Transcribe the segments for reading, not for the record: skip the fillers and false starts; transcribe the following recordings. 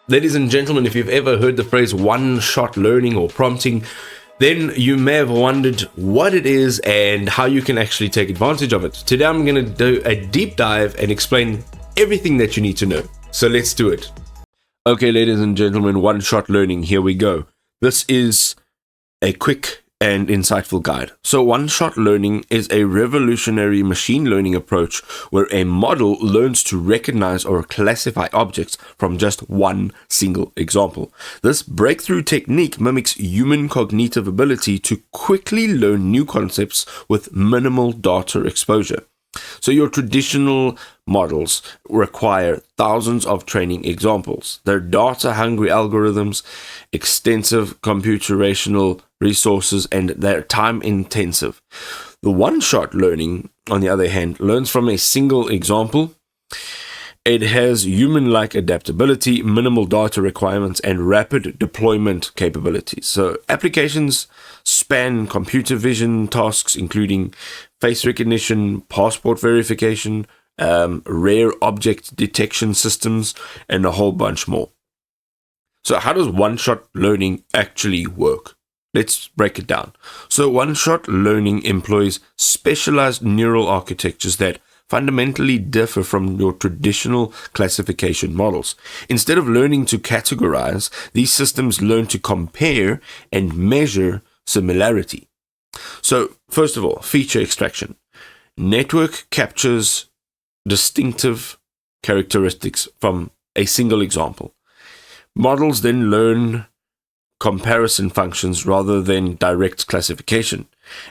Ladies and gentlemen, if you've ever heard the phrase one-shot learning or prompting, then you may have wondered what it is and how you can actually take advantage of it. Today I'm going to do a deep dive and explain everything that you need to know. So let's do it. Okay, ladies and gentlemen, one-shot learning, here we go. This is a quick and insightful guide. So one-shot learning is a revolutionary machine learning approach where a model learns to recognize or classify objects from just one single example. This breakthrough technique mimics human cognitive ability to quickly learn new concepts with minimal data exposure. So your traditional models require thousands of training examples. They're data-hungry algorithms, extensive computational resources, and they're time-intensive. The one-shot learning, on the other hand, learns from a single example. It has human-like adaptability, minimal data requirements, and rapid deployment capabilities. So applications span computer vision tasks, including face recognition, passport verification, rare object detection systems, and a whole bunch more. So how does one-shot learning actually work? Let's break it down. So one-shot learning employs specialized neural architectures that fundamentally differ from your traditional classification models. Instead of learning to categorize, these systems learn to compare and measure similarity. So, first of all, feature extraction. Network captures distinctive characteristics from a single example. Models then learn comparison functions rather than direct classification,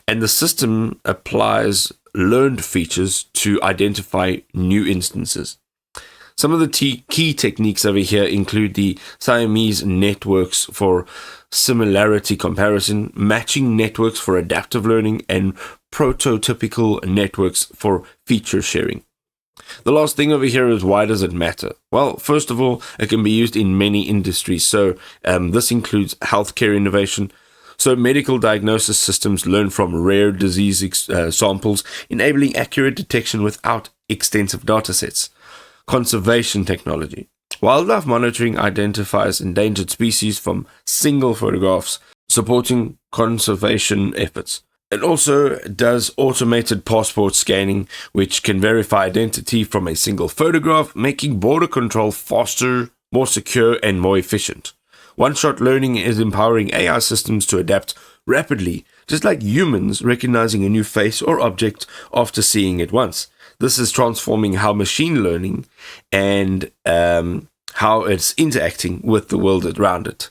and the system applies learned features to identify new instances. Some of the key techniques over here include the Siamese networks for similarity comparison, matching networks for adaptive learning, and prototypical networks for feature sharing. The last thing over here is, why does it matter? Well, first of all, it can be used in many industries. So this includes healthcare innovation. So medical diagnosis systems learn from rare disease samples, enabling accurate detection without extensive datasets. Conservation technology. Wildlife monitoring identifies endangered species from single photographs, supporting conservation efforts. It also does automated passport scanning, which can verify identity from a single photograph, making border control faster, more secure, and more efficient. One-shot learning is empowering AI systems to adapt rapidly, just like humans recognizing a new face or object after seeing it once. This is transforming how machine learning and how it's interacting with the world around it.